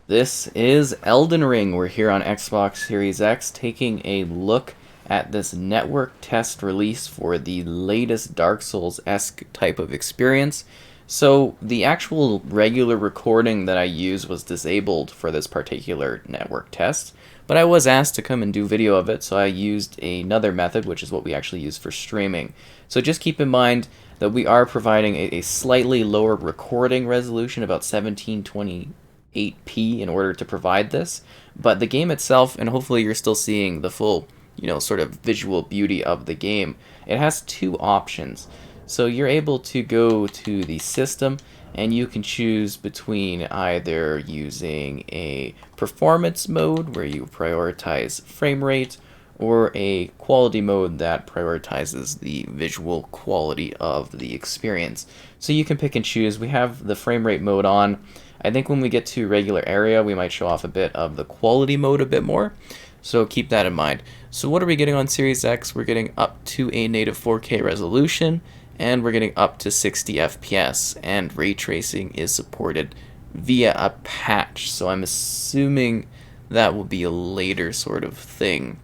This is Elden Ring. We're here on Xbox Series X taking a look at this network test release for the latest Dark Souls-esque type of experience. So the actual regular recording that I used was disabled for this particular network test, but I was asked to come and do video of it, so I used another method, which is what we actually use for streaming. So just keep in mind that we are providing a slightly lower recording resolution, about 1720 8p in order to provide this, but the game itself, and hopefully you're still seeing the full, sort of visual beauty of the game, it has two options. So you're able to go to the system and you can choose between either using a performance mode where you prioritize frame rate or a quality mode that prioritizes the visual quality of the experience. So you can pick and choose. We have the frame rate mode on. I think when we get to regular area, we might show off a bit of the quality mode a bit more. So keep that in mind. So what are we getting on Series X? We're getting up to a native 4K resolution, and we're getting up to 60 FPS, and ray tracing is supported via a patch. So I'm assuming that will be a later sort of thing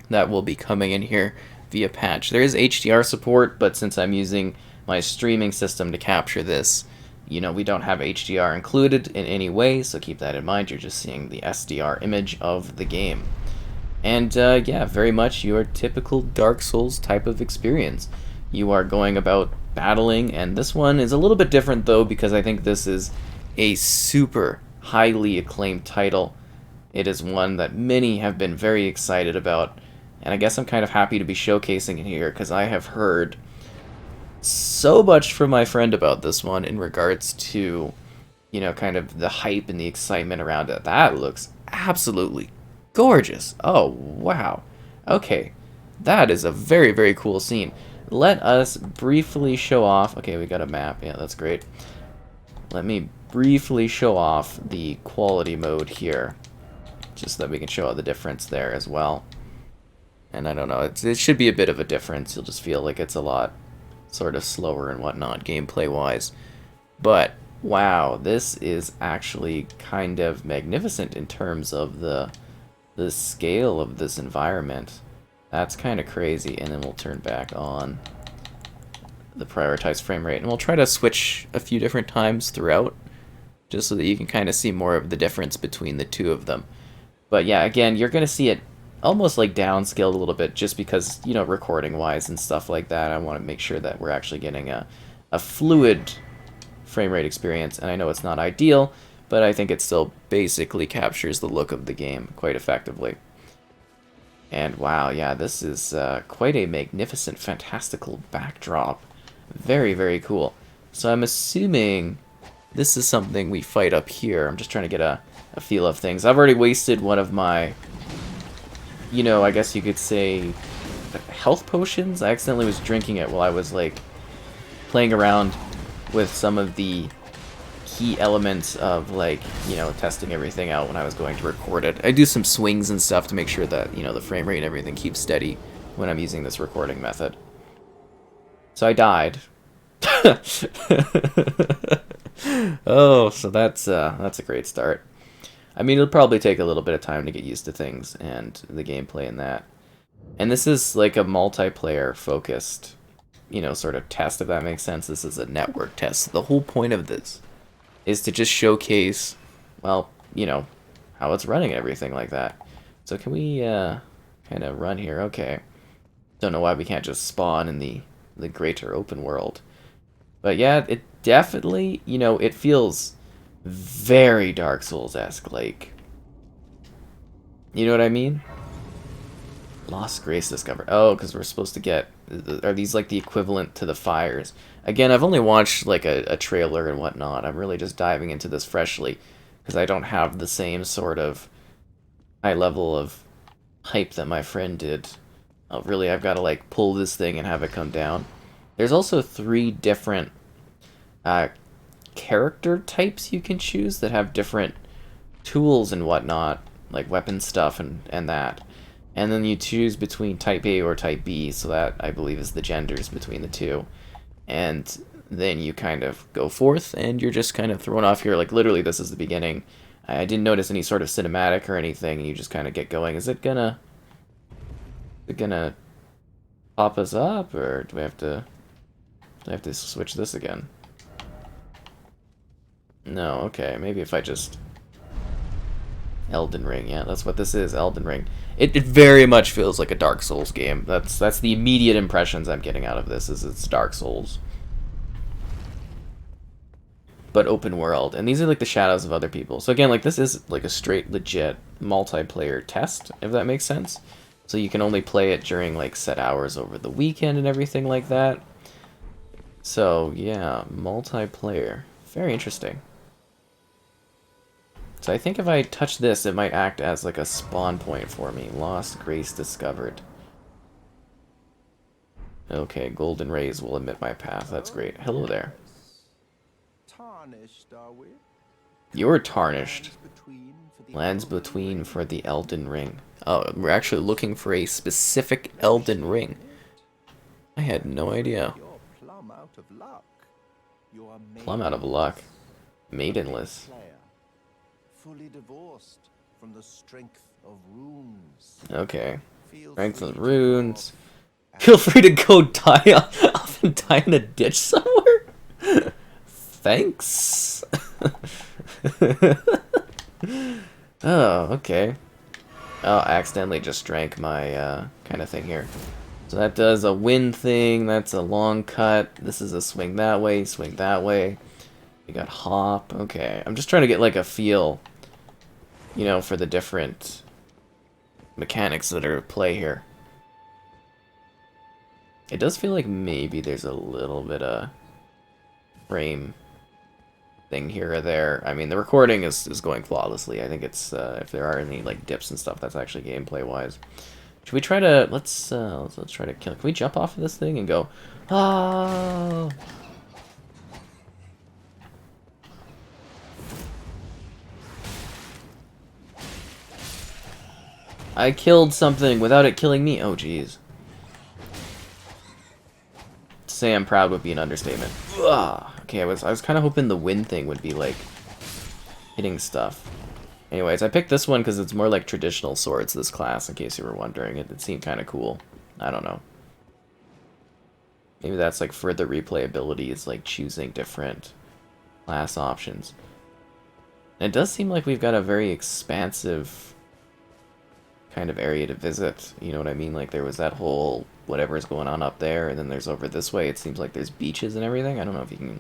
that will be coming in here via patch. There is HDR support, but since I'm using my streaming system to capture this, we don't have HDR included in any way, so keep that in mind. You're just seeing the SDR image of the game. And yeah, very much your typical Dark Souls type of experience. You are going about battling, and this one is a little bit different though, because I think this is a super highly acclaimed title. It is one that many have been very excited about, and I guess I'm kind of happy to be showcasing it here, because I have heard so much from my friend about this one in regards to, kind of the hype and the excitement around it. That looks absolutely gorgeous. Oh, wow. Okay, that is a very, very cool scene. Let us briefly show off. Okay, we got a map. Yeah, that's great. Let me briefly show off the quality mode here, just so that we can show out the difference there as well. And I don't know, it should be a bit of a difference. You'll just feel like it's a lot sort of slower and whatnot gameplay wise, but wow, this is actually kind of magnificent in terms of the scale of this environment. That's kind of crazy. And then we'll turn back on the prioritized frame rate, and we'll try to switch a few different times throughout, just so that you can kind of see more of the difference between the two of them. But yeah, again, you're gonna see it almost like downscaled a little bit, just because, recording wise and stuff like that. I want to make sure that we're actually getting a fluid frame rate experience, and I know it's not ideal, but I think it still basically captures the look of the game quite effectively. And wow, yeah, this is quite a magnificent, fantastical backdrop. Very, very cool. So I'm assuming this is something we fight up here. I'm just trying to get a feel of things. I've already wasted one of my, I guess you could say, health potions. I accidentally was drinking it while I was, like, playing around with some of the key elements of, like, testing everything out when I was going to record it. I do some swings and stuff to make sure that, the frame rate and everything keeps steady when I'm using this recording method. So I died. Oh, so that's a great start. I mean, it'll probably take a little bit of time to get used to things and the gameplay and that. And this is like a multiplayer focused, sort of test, if that makes sense. This is a network test. The whole point of this is to just showcase, well, how it's running and everything like that. So can we kind of run here? Okay. Don't know why we can't just spawn in the greater open world. But yeah, it definitely, it feels very Dark Souls-esque, like, you know what I mean? Lost Grace discovered. Oh, because we're supposed to get, are these like the equivalent to the fires? Again, I've only watched like a trailer and whatnot. I'm really just diving into this freshly, because I don't have the same sort of high level of hype that my friend did. Oh, really, I've got to like pull this thing and have it come down. There's also 3 different character types you can choose that have different tools and whatnot, like weapon stuff and that. And then you choose between type A or type B, so that, I believe, is the genders between the two. And then you kind of go forth, and you're just kind of thrown off here. Like, literally, this is the beginning. I didn't notice any sort of cinematic or anything, and you just kind of get going. Is it gonna pop us up, or do I have to switch this again? No, okay, maybe if I just... Elden Ring, yeah, that's what this is, Elden Ring. It very much feels like a Dark Souls game. That's the immediate impressions I'm getting out of this, is it's Dark Souls. But open world. And these are like the shadows of other people. So again, like this is like a straight, legit multiplayer test, if that makes sense. So you can only play it during like set hours over the weekend and everything like that. So yeah, multiplayer. Very interesting. So I think if I touch this, it might act as like a spawn point for me. Lost Grace discovered. Okay, golden rays will emit my path. That's great. Hello there. Tarnished, are we? You're tarnished. Lands between for the Elden Ring. Oh, we're actually looking for a specific Elden Ring. I had no idea. You're plumb out of luck. You're Plumb out of luck. Maidenless. Fully divorced from the strength of runes. Okay. Strength of runes. Feel free to go die off and die in a ditch somewhere. Thanks. Oh, okay. Oh, I accidentally just drank my kind of thing here. So that does a wind thing. That's a long cut. This is a swing that way, swing that way. We got hop. Okay, I'm just trying to get like a feel, you know, for the different mechanics that are at play here. It does feel like maybe there's a little bit of frame thing here or there. I mean, the recording is going flawlessly. I think it's if there are any like dips and stuff, that's actually gameplay wise. Should we try to let's try to kill? Can we jump off of this thing and go? Oh. I killed something without it killing me. Oh, jeez. To say I'm proud would be an understatement. Ugh. Okay, I was kind of hoping the wind thing would be like hitting stuff. Anyways, I picked this one because it's more like traditional swords, this class, in case you were wondering. It seemed kind of cool. I don't know. Maybe that's like further replayability, is like choosing different class options. And it does seem like we've got a very expansive kind of area to visit. You know what I mean? Like there was that whole whatever's going on up there, and then there's over this way. It seems like there's beaches and everything. I don't know if you can...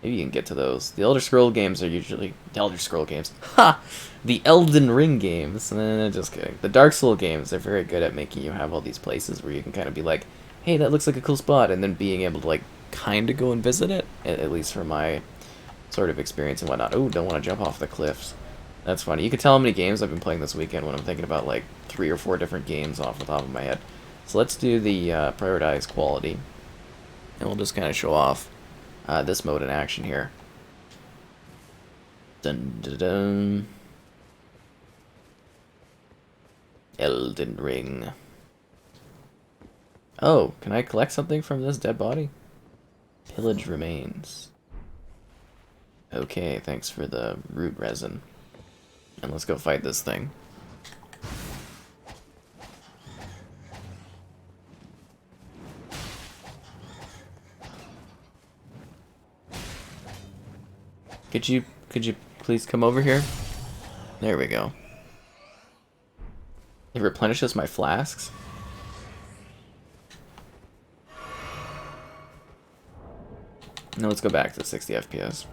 Maybe you can get to those. The Elder Scroll games are usually... The Elder Scroll games. Ha! The Elden Ring games. Just kidding. The Dark Soul games are very good at making you have all these places where you can kind of be like, hey, that looks like a cool spot, and then being able to, like, kind of go and visit it. At least from my sort of experience and whatnot. Ooh, don't want to jump off the cliffs. That's funny. You can tell how many games I've been playing this weekend when I'm thinking about, like, 3 or 4 different games off the top of my head. So let's do the prioritize quality. And we'll just kind of show off this mode in action here. Dun dun dun. Elden Ring. Oh, can I collect something from this dead body? Pillage remains. Okay, thanks for the root resin. And let's go fight this thing. Could you please come over here? There we go. It replenishes my flasks. Now let's go back to 60 FPS.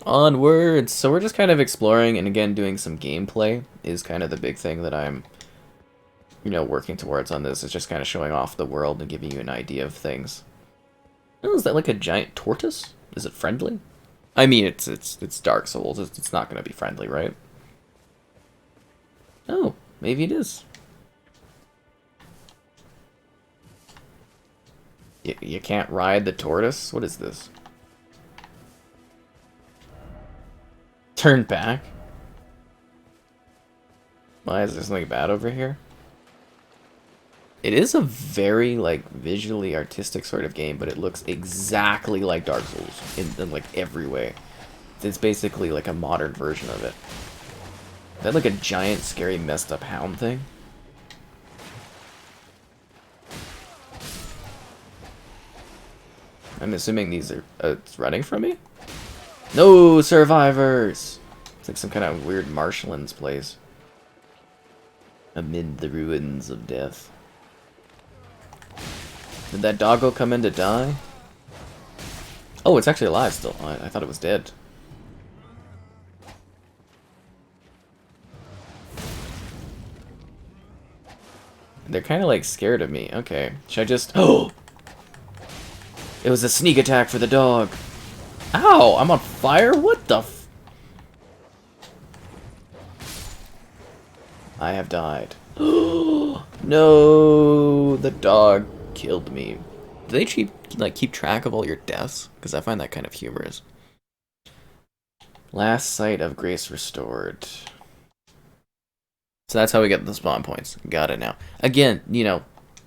Onwards! So we're just kind of exploring, and again, doing some gameplay is kind of the big thing that I'm, you know, working towards on this. Is just kind of showing off the world and giving you an idea of things. Oh, is that like a giant tortoise? Is it friendly? I mean, it's Dark Souls. It's not going to be friendly, right? Oh, maybe it is. You can't ride the tortoise? What is this? Turn back? Why is there something bad over here? It is a very, like, visually artistic sort of game, but it looks exactly like Dark Souls in like, every way. It's basically, like, a modern version of it. Is that, like, a giant, scary, messed up hound thing? I'm assuming these are... it's running from me? No survivors! It's like some kind of weird marshlands place. Amid the ruins of death. Did that doggo come in to die? Oh, it's actually alive still. I thought it was dead. They're kind of like scared of me. Okay. Should I just... Oh! It was a sneak attack for the dog. Ow! I'm on fire? What the f... I have died. No! The dog killed me. Do they keep track of all your deaths? Because I find that kind of humorous. Last sight of grace restored. So that's how we get the spawn points. Got it now. Again, you know,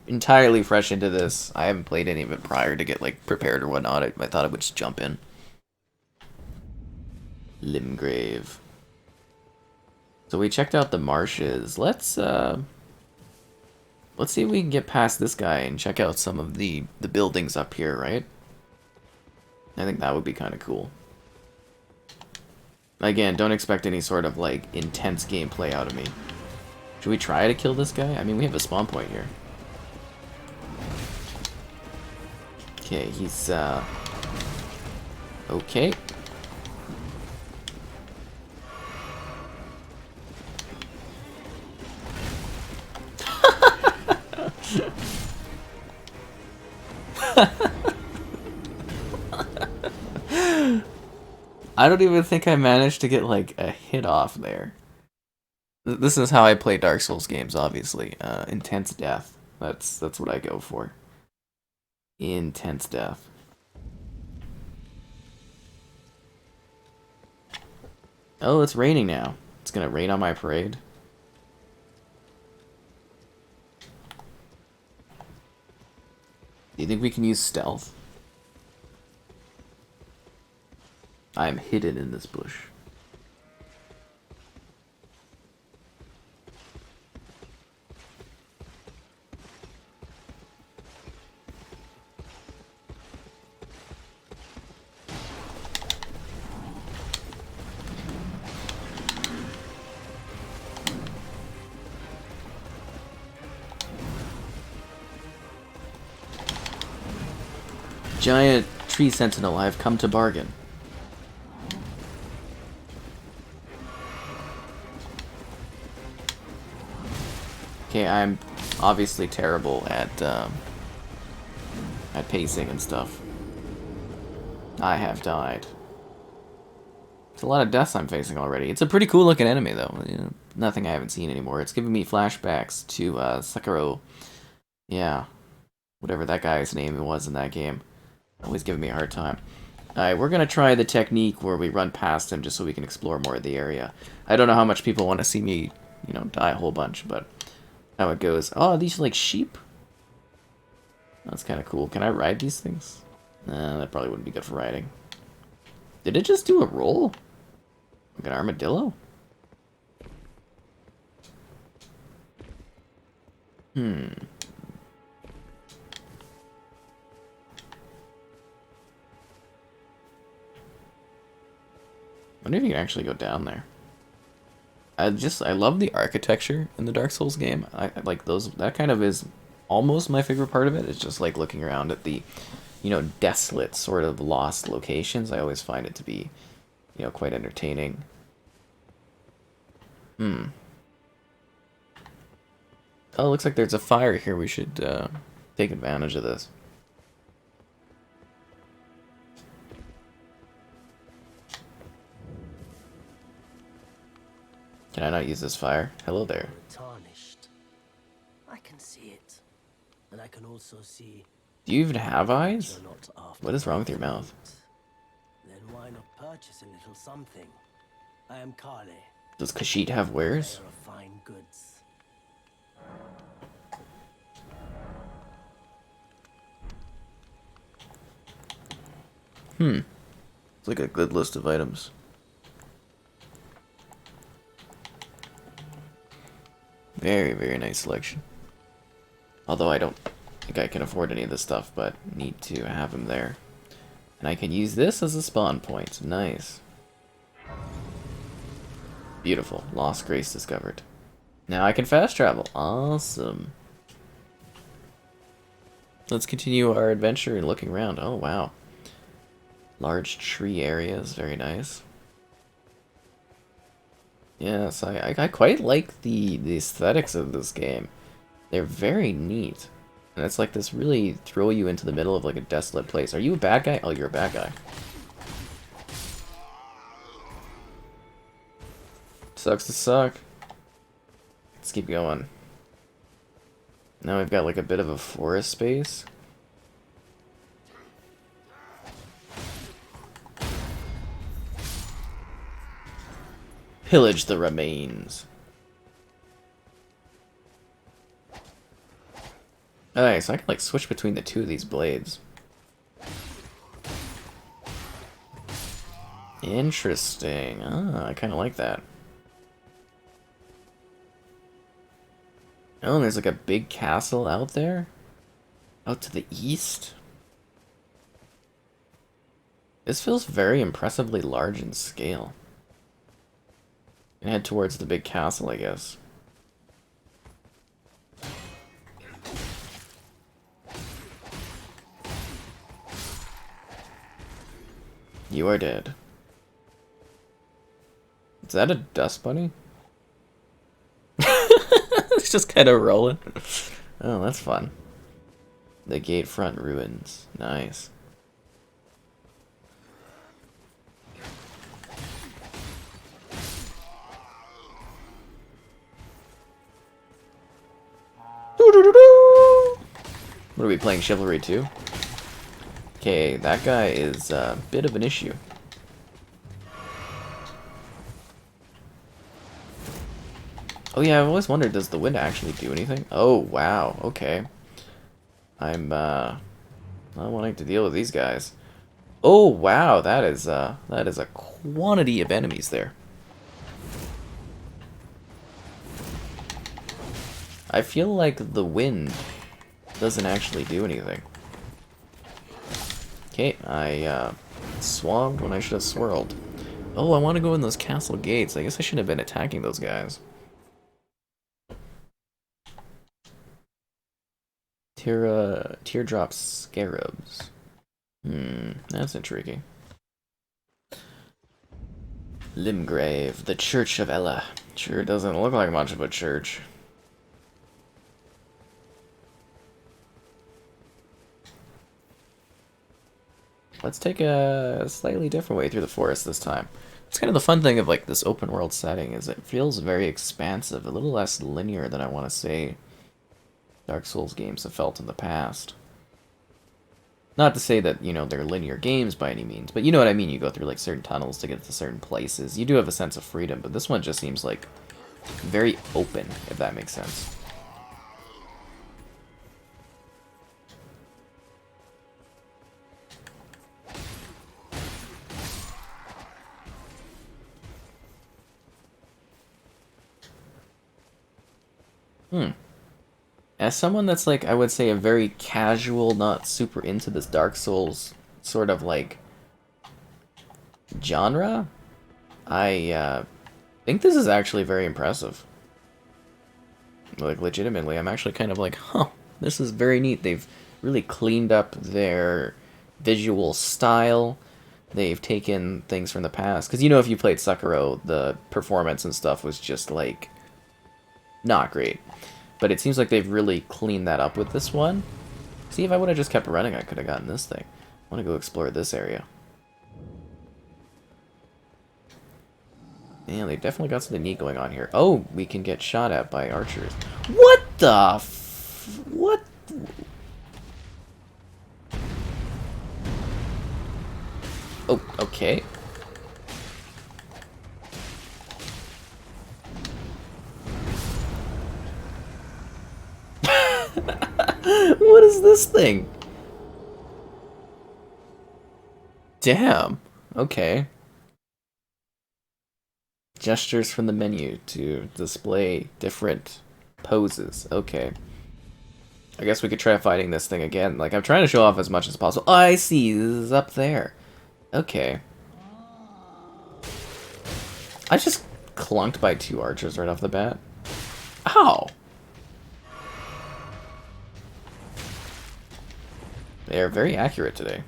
entirely fresh into this. I haven't played any of it prior to get, like, prepared or whatnot. I thought I would just jump in. Limgrave. So we checked out the marshes. Let's see if we can get past this guy and check out some of the buildings up here, right? I think that would be kind of cool. Again, don't expect any sort of, like, intense gameplay out of me. Should we try to kill this guy? I mean, we have a spawn point here. Okay, he's, okay. I don't even think I managed to get, like, a hit off there. This is how I play Dark Souls games, obviously. Intense death. That's what I go for. Intense death. Oh, it's raining now. It's gonna rain on my parade. Do you think we can use stealth? I am hidden in this bush. Giant tree sentinel, I have come to bargain. Okay, I'm obviously terrible at pacing and stuff. I have died. It's a lot of deaths I'm facing already. It's a pretty cool looking enemy though. You know, nothing I haven't seen anymore. It's giving me flashbacks to Sekiro. Yeah, whatever that guy's name was in that game. Always giving me a hard time. Alright, we're gonna try the technique where we run past him just so we can explore more of the area. I don't know how much people want to see me, you know, die a whole bunch, but how it goes. Oh, these are like sheep? That's kind of cool. Can I ride these things? Nah, that probably wouldn't be good for riding. Did it just do a roll? Like an armadillo? I wonder if you can actually go down there. I love the architecture in the Dark Souls game. I like those. That kind of is almost my favorite part of it. It's just like looking around at the, you know, desolate sort of lost locations. I always find it to be, you know, quite entertaining. Oh, it looks like there's a fire here. We should take advantage of this. Can I not use this fire? Hello there. Tarnished. I can see it. And I can also see Do you even have eyes? you're not after What is wrong with your mouth? Then why not purchase a little something? I am Kale, Does Kashyyyk have wares? buyer of fine goods. It's like a good list of items. Very, very nice selection. Although I don't think I can afford any of this stuff, but need to have him there. And I can use this as a spawn point. Nice. Beautiful. Lost Grace discovered. Now I can fast travel. Awesome. Let's continue our adventure and looking around. Oh, wow. Large tree areas. Very nice. Yes, I quite like the aesthetics of this game. They're very neat. And it's like this really throw you into the middle of like a desolate place. Are you a bad guy? Oh, you're a bad guy. Sucks to suck. Let's keep going. Now we've got like a bit of a forest space. Pillage the remains. Alright, so I can like switch between the two of these blades. Interesting. Ah, I kind of like that. Oh, and there's like a big castle out there? Out to the east? This feels very impressively large in scale. And head towards the big castle, I guess. You are dead. Is that a dust bunny? It's just kind of rolling. Oh, that's fun. The Gatefront ruins. Nice. What are we playing, Chivalry 2? Okay, that guy is a bit of an issue. Oh yeah, I've always wondered, does the wind actually do anything? Oh, wow, okay. I'm not wanting to deal with these guys. Oh, wow, that is a quantity of enemies there. I feel like the wind doesn't actually do anything. Okay, I swabbed when I should have swirled. Oh, I want to go in those castle gates. I guess I should have been attacking those guys. Teardrop scarabs. That's intriguing. Limgrave, the Church of Ella. Sure doesn't look like much of a church. Let's take a slightly different way through the forest this time. It's kind of the fun thing of like this open world setting is it feels very expansive, a little less linear than I want to say Dark Souls games have felt in the past. Not to say that, you know, they're linear games by any means, but you know what I mean, you go through like certain tunnels to get to certain places. You do have a sense of freedom, but this one just seems like very open, if that makes sense. As someone that's like, I would say a very casual, not super into this Dark Souls sort of like genre, I think this is actually very impressive. Like legitimately, I'm actually kind of like, huh, this is very neat. They've really cleaned up their visual style. They've taken things from the past. Because you know if you played Sekiro, the performance and stuff was just like not great. But it seems like they've really cleaned that up with this one. See, if I would have just kept running, I could have gotten this thing. I want to go explore this area. Yeah, they've definitely got something neat going on here. Oh, we can get shot at by archers. What the what? Oh, okay. What is this thing? Damn. Okay. Gestures from the menu to display different poses. Okay. I guess we could try fighting this thing again. Like, I'm trying to show off as much as possible. Oh, I see. This is up there. Okay. I just clunked by 2 archers right off the bat. Ow! They are very accurate today.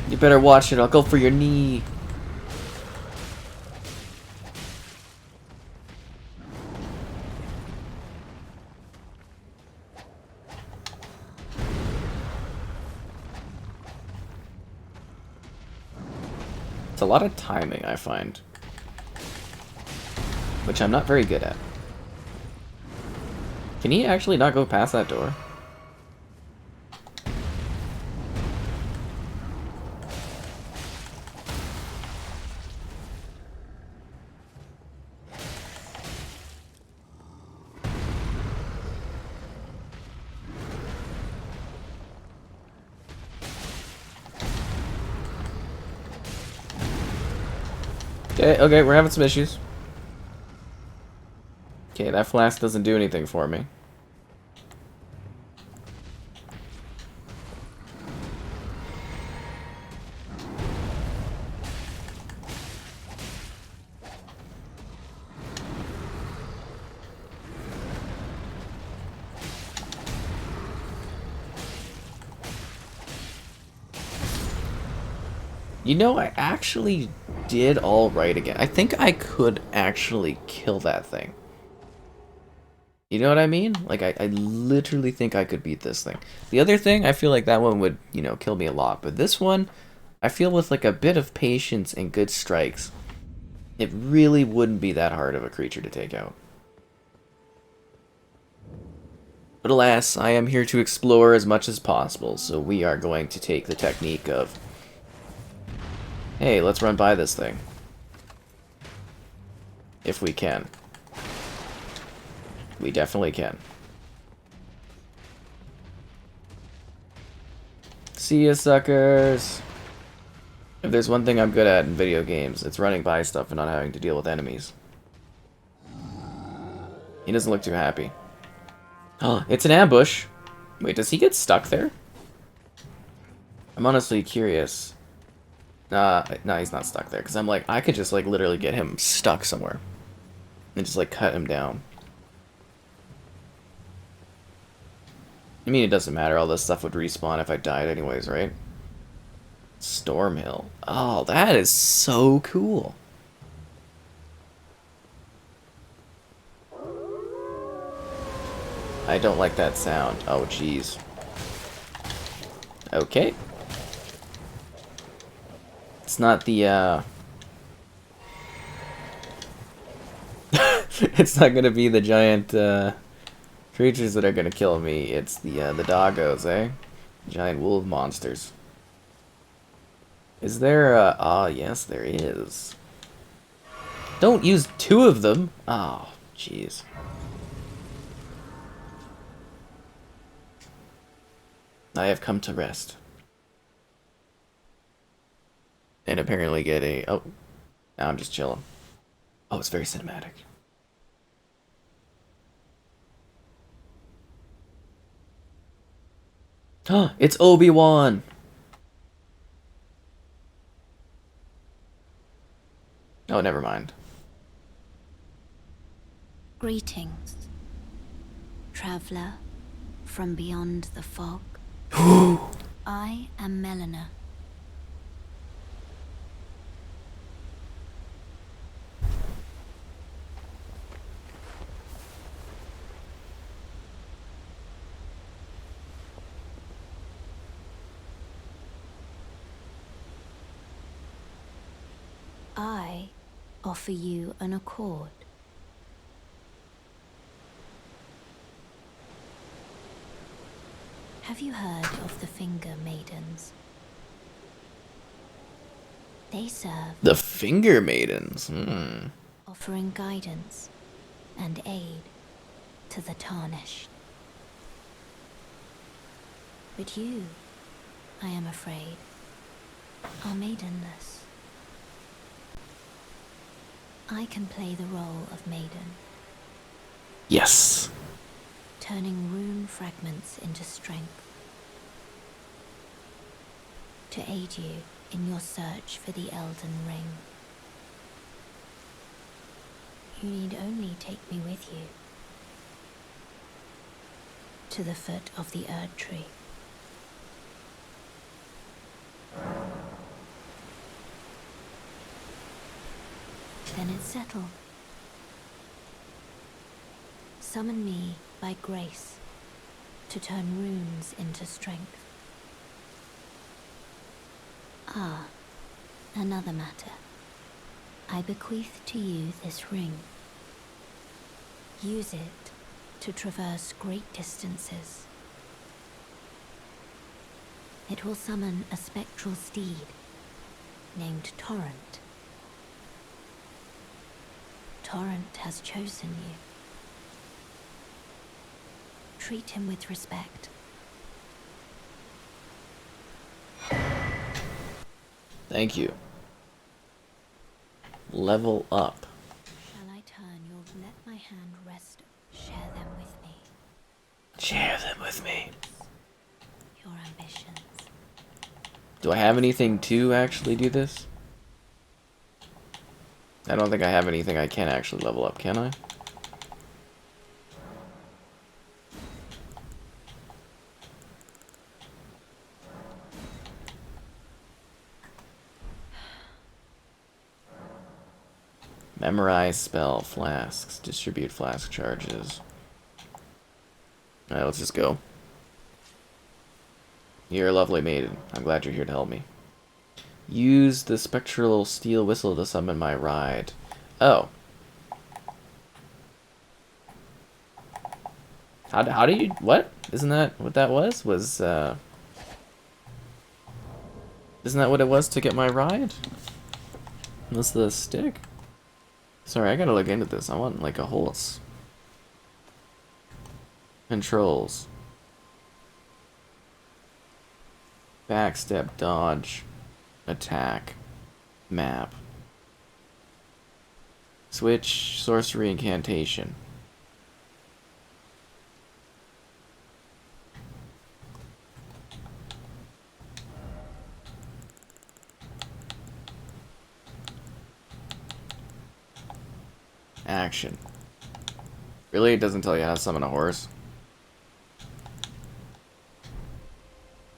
You better watch it. I'll go for your knee. It's a lot of timing, I find. Which I'm not very good at. Can he actually not go past that door? Okay, we're having some issues. Okay, that flask doesn't do anything for me. You know, I actually did all right again. I think I could actually kill that thing. You know what I mean? Like, I literally think I could beat this thing. The other thing, I feel like that one would, you know, kill me a lot. But this one, I feel with, like, a bit of patience and good strikes, it really wouldn't be that hard of a creature to take out. But alas, I am here to explore as much as possible, so we are going to take the technique of, hey, let's run by this thing. If we can. We definitely can. See ya, suckers! If there's one thing I'm good at in video games, it's running by stuff and not having to deal with enemies. He doesn't look too happy. Oh, it's an ambush! Wait, does he get stuck there? I'm honestly curious. No, he's not stuck there, because I'm like, I could just, like, literally get him stuck somewhere. And just, like, cut him down. I mean, it doesn't matter, all this stuff would respawn if I died anyways, right? Stormhill. Oh, that is so cool. I don't like that sound. Oh, jeez. Okay. It's not the, it's not gonna be the giant, creatures that are gonna kill me. It's the doggos, eh? Giant wolf monsters. Is there a... Ah, yes, there is. Don't use 2 of them! Oh, jeez. I have come to rest. And apparently get a... Oh, now I'm just chilling. Oh, it's very cinematic. It's Obi-Wan! Oh, never mind. Greetings, traveler from beyond the fog. I am Melina. I offer you an accord. Have you heard of the Finger Maidens? They serve, The Finger Maidens. offering guidance and aid to the tarnished. But you, I am afraid, are maidenless. I can play the role of maiden, Yes. turning rune fragments into strength, to aid you in your search for the Elden Ring. You need only take me with you to the foot of the Erd Tree. Then it's settled. Summon me by grace to turn runes into strength. Ah, another matter. I bequeath to you this ring. Use it to traverse great distances. It will summon a spectral steed named Torrent. Torrent has chosen you. Treat him with respect. Thank you. Level up. Shall I turn your let my hand rest? Share them with me. Share them with me. Your ambitions. Do I have anything to actually do this? I don't think I have anything I can actually level up, can I? Memorize spell flasks. Distribute flask charges. Alright, let's just go. You're a lovely maiden. I'm glad you're here to help me. Use the spectral steel whistle to summon my ride. Oh. How do you... What? Isn't that what that was? Isn't that what it was to get my ride? Was the stick? Sorry, I gotta look into this. I want, like, a horse. Controls. Backstep, dodge, attack, map. Switch, sorcery, incantation. Action. Really? It doesn't tell you how to summon a horse?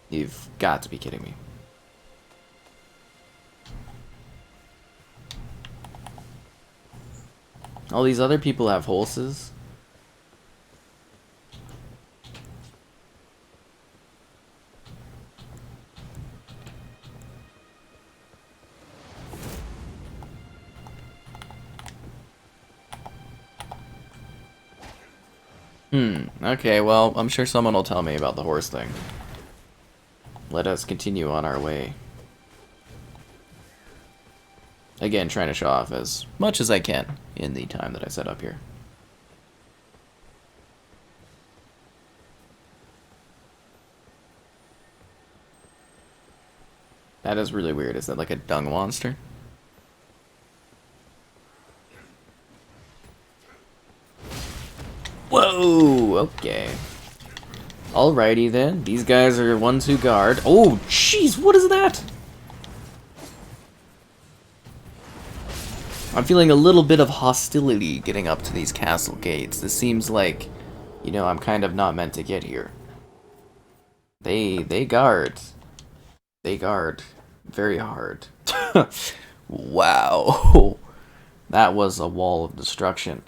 You've got to be kidding me. All these other people have horses? Okay, well, I'm sure someone will tell me about the horse thing. Let us continue on our way. Again, trying to show off as much as I can in the time that I set up here. That is really weird. Is that like a dung monster? Whoa! Okay. Alrighty then. These guys are ones who guard. Oh, jeez! What is that? I'm feeling a little bit of hostility getting up to these castle gates. This seems like, you know, I'm kind of not meant to get here. They guard. They guard very hard. Wow. That was a wall of destruction.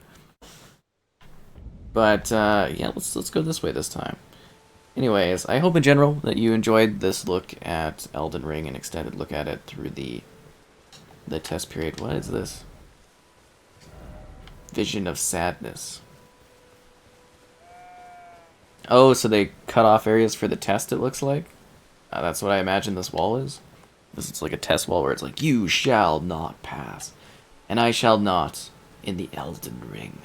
But yeah, let's go this way this time. Anyways, I hope in general that you enjoyed this look at Elden Ring, an extended look at it through the test period. What is this? Vision of Sadness. Oh, so they cut off areas for the test, it looks like? That's what I imagine this wall is. This is like a test wall where it's like, you shall not pass. And I shall not in the Elden Ring.